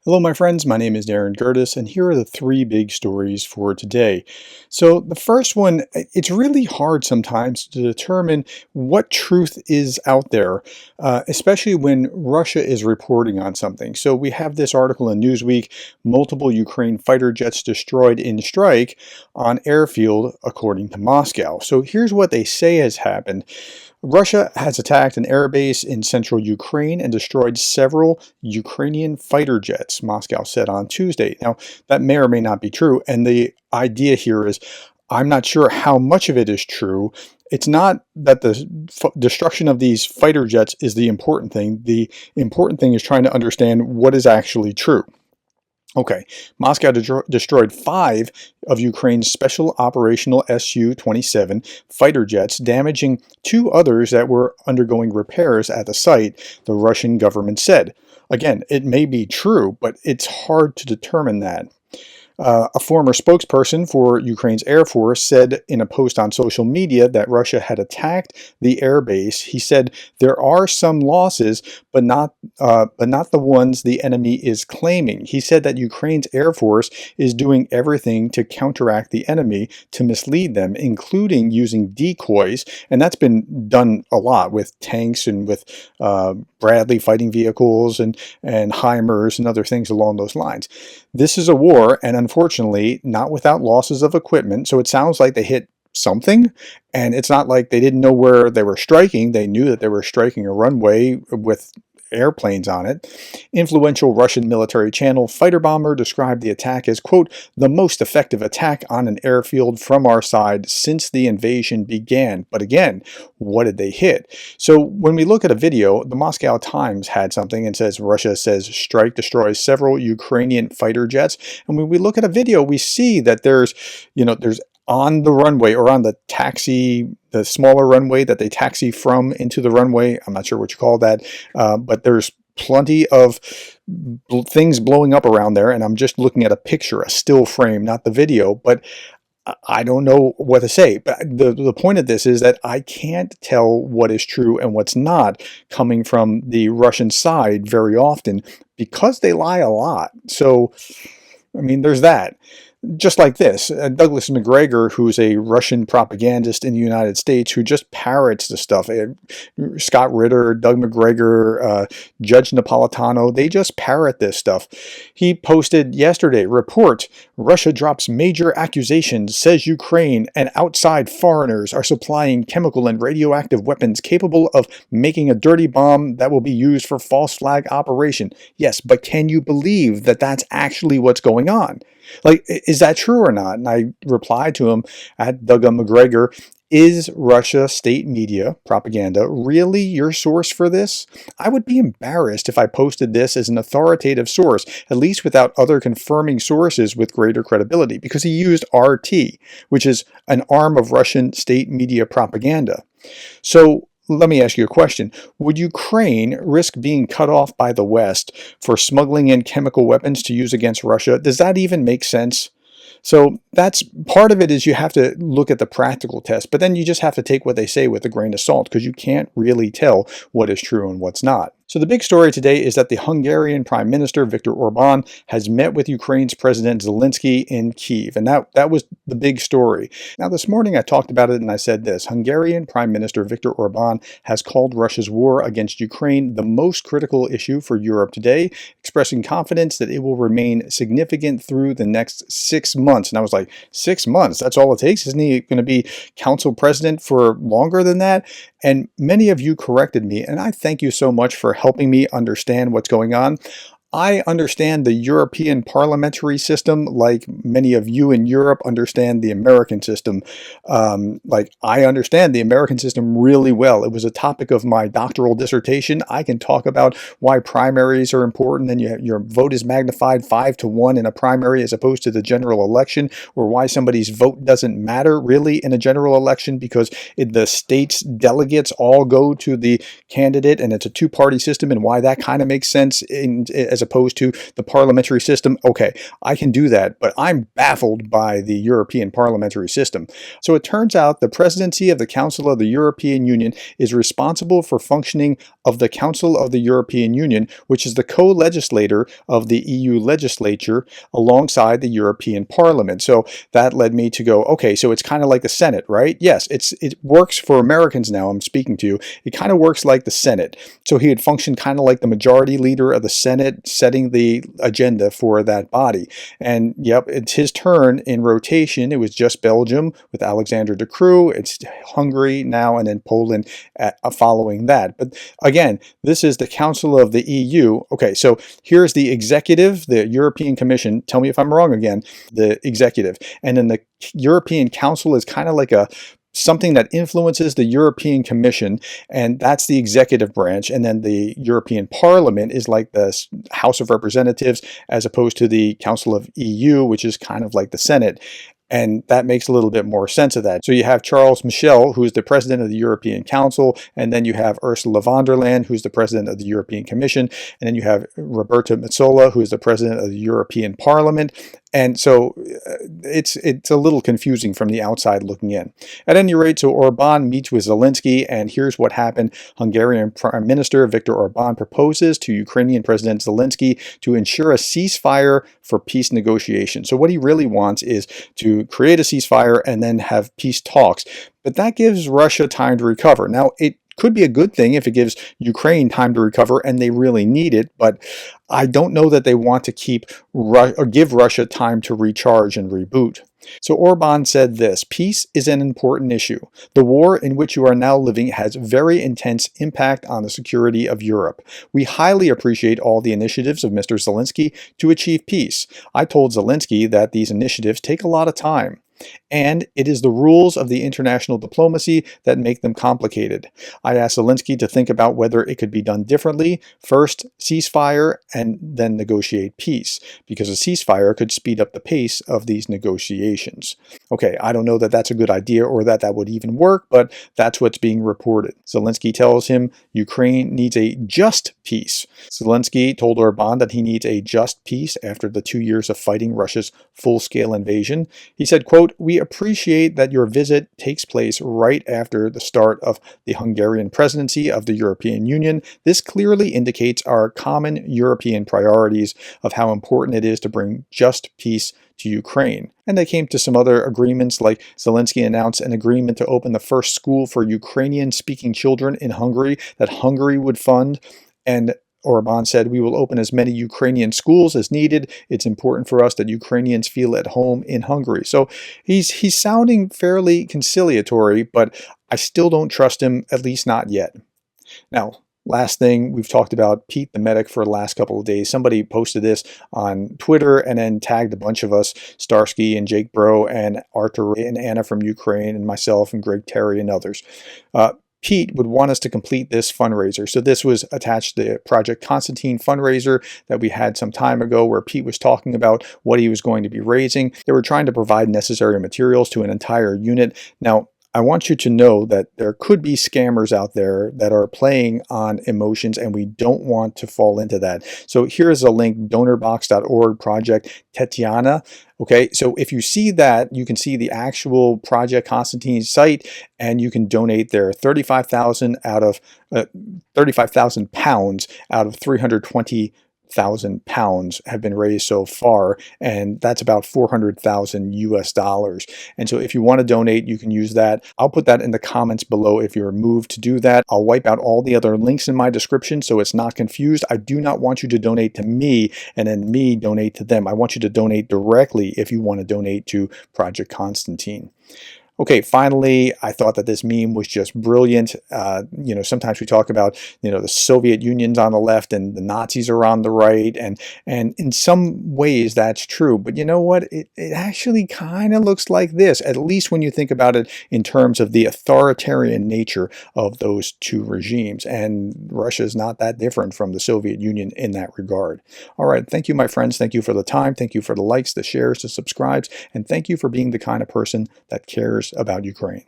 Hello, my friends. My name is Gerdes, and here are the three big stories for today. So, the first one, it's really hard sometimes to determine what truth is out there, especially when Russia is reporting on something. So, we have this article in Newsweek: multiple Ukraine fighter jets destroyed in strike on airfield, according to Moscow. So, here's what they say has happened. Russia has attacked an airbase in central Ukraine and destroyed several Ukrainian fighter jets, Moscow said on Tuesday. Now, that may or may not be true, and the idea here is I'm not sure how much of it is true. It's not that the destruction of these fighter jets is the important thing. The important thing is trying to understand what is actually true. Okay, Moscow destroyed 5 of Ukraine's special operational Su-27 fighter jets, damaging 2 others that were undergoing repairs at the site, the Russian government said. Again, it may be true, but it's hard to determine that. A former spokesperson for Ukraine's Air Force said in a post on social media that Russia had attacked the airbase. He said there are some losses, but not the ones the enemy is claiming. He said that Ukraine's Air Force is doing everything to counteract the enemy, to mislead them, including using decoys, and that's been done a lot with tanks and with Bradley fighting vehicles and HIMARS and other things along those lines. This is a war, and unfortunately, not without losses of equipment. So it sounds like they hit something, and it's not like they didn't know where they were striking. They knew that they were striking a runway with airplanes on it. Influential Russian military channel Fighter Bomber described the attack as, quote, the most effective attack on an airfield from our side since the invasion began. But again, what did they hit? So when we look at a video, the Moscow Times had something and says Russia says strike destroys several Ukrainian fighter jets. And when we look at a video, we see that there's on the runway, or on the taxi, the smaller runway that they taxi from into the runway. I'm not sure what you call that, but there's plenty of things blowing up around there. And I'm just looking at a picture, a still frame, not the video, but I don't know what to say. But the point of this is that I can't tell what is true and what's not coming from the Russian side very often, because they lie a lot. So, I mean, there's that. Just like this, Douglas McGregor, who's a Russian propagandist in the United States, who just parrots the stuff. Scott Ritter, Doug McGregor, Judge Napolitano, they just parrot this stuff. He posted yesterday, report, Russia drops major accusations, says Ukraine and outside foreigners are supplying chemical and radioactive weapons capable of making a dirty bomb that will be used for false flag operation. Yes, but can you believe that that's actually what's going on? Like, is that true or not? And I replied to him at Doug McGregor, is Russia state media propaganda really your source for this? I would be embarrassed if I posted this as an authoritative source, at least without other confirming sources with greater credibility, because he used RT, which is an arm of Russian state media propaganda. So let me ask you a question. Would Ukraine risk being cut off by the West for smuggling in chemical weapons to use against Russia? Does that even make sense? So that's part of it, is you have to look at the practical test, but then you just have to take what they say with a grain of salt, because you can't really tell what is true and what's not. So the big story today is that the Hungarian Prime Minister Viktor Orban has met with Ukraine's President Zelensky in Kyiv, and that was the big story. Now this morning I talked about it and I said this: Hungarian Prime Minister Viktor Orban has called Russia's war against Ukraine the most critical issue for Europe today, expressing confidence that it will remain significant through the next 6 months. And I was like, 6 months? That's all it takes? Isn't he going to be council president for longer than that? And many of you corrected me, and I thank you so much for helping me understand what's going on. I understand the European parliamentary system like many of you in Europe understand the American system. Like, I understand the American system really well. It was a topic of my doctoral dissertation. I can talk about why primaries are important and your vote is magnified 5-1 in a primary as opposed to the general election, or why somebody's vote doesn't matter really in a general election because the state's delegates all go to the candidate and it's a two-party system, and why that kind of makes sense as opposed to the parliamentary system. Okay, I can do that, but I'm baffled by the European parliamentary system. So it turns out the presidency of the Council of the European Union is responsible for functioning of the Council of the European Union, which is the co-legislator of the EU legislature alongside the European Parliament. So that led me to go, okay, so it's kind of like the Senate, right? Yes, it works for Americans now, I'm speaking to you. It kind of works like the Senate. So he had functioned kind of like the majority leader of the Senate, setting the agenda for that body. And yep, it's his turn in rotation. It was just Belgium with Alexander De Croo. It's Hungary now, and then Poland following that. But again, this is the Council of the EU. Okay, so here's the executive, the European Commission. Tell me if I'm wrong again, the executive. And then the European Council is kind of like something that influences the European Commission, and that's the executive branch. And then the European Parliament is like the House of Representatives, as opposed to the Council of EU, which is kind of like the Senate. And that makes a little bit more sense of that. So you have Charles Michel, who's the president of the European Council, and then you have Ursula von der Leyen, who's the president of the European Commission, and then you have Roberta Metsola, who is the president of the European Parliament. And so it's a little confusing from the outside looking in. At any rate, so Orban meets with Zelensky, and here's what happened. Hungarian Prime Minister Viktor Orban proposes to Ukrainian President Zelensky to ensure a ceasefire for peace negotiations. So what he really wants is to create a ceasefire and then have peace talks. But that gives Russia time to recover. Now, it could be a good thing if it gives Ukraine time to recover, and they really need it, but I don't know that they want to give Russia time to recharge and reboot. So Orban said this: peace is an important issue. The war in which you are now living has very intense impact on the security of Europe. We highly appreciate all the initiatives of Mr. Zelensky to achieve peace. I told Zelensky that these initiatives take a lot of time, and it is the rules of the international diplomacy that make them complicated. I asked Zelensky to think about whether it could be done differently. First, ceasefire, and then negotiate peace, because a ceasefire could speed up the pace of these negotiations. Okay, I don't know that that's a good idea or that that would even work, but that's what's being reported. Zelensky tells him Ukraine needs a just peace. Zelensky told Orban that he needs a just peace after the 2 years of fighting Russia's full-scale invasion. He said, quote, "We appreciate that your visit takes place right after the start of the Hungarian presidency of the European Union. This clearly indicates our common European priorities of how important it is to bring just peace to Ukraine." And they came to some other agreements, like Zelensky announced an agreement to open the first school for Ukrainian-speaking children in Hungary that Hungary would fund. And Orban said, "We will open as many Ukrainian schools as needed. It's important for us that Ukrainians feel at home in Hungary." So he's sounding fairly conciliatory, but I still don't trust him, at least not yet. Now, last thing, we've talked about Pete the medic for the last couple of days. Somebody posted this on Twitter and then tagged a bunch of us, Starsky and Jake Bro and Arthur and Anna from Ukraine and myself and Greg Terry and others. Pete would want us to complete this fundraiser. So this was attached to the Project Konstantin fundraiser that we had some time ago, where Pete was talking about what he was going to be raising. They were trying to provide necessary materials to an entire unit. Now, I want you to know that there could be scammers out there that are playing on emotions, and we don't want to fall into that. So here's a link, donorbox.org, Project Tetiana. Okay, so if you see that, you can see the actual Project Konstantin site, and you can donate there. 35,000 out of 35,000 pounds out of 320,000 pounds have been raised so far, and that's about 400,000 US dollars. And so if you want to donate, you can use that. I'll put that in the comments below if you're moved to do that. I'll wipe out all the other links in my description so it's not confused. I do not want you to donate to me and then me donate to them. I want you to donate directly if you want to donate to Project Konstantin. Okay, finally, I thought that this meme was just brilliant. Sometimes we talk about, the Soviet Union's on the left and the Nazis are on the right, and in some ways that's true. But you know what? It actually kind of looks like this, at least when you think about it in terms of the authoritarian nature of those two regimes. And Russia is not that different from the Soviet Union in that regard. All right, thank you, my friends. Thank you for the time. Thank you for the likes, the shares, the subscribes, and thank you for being the kind of person that cares about Ukraine.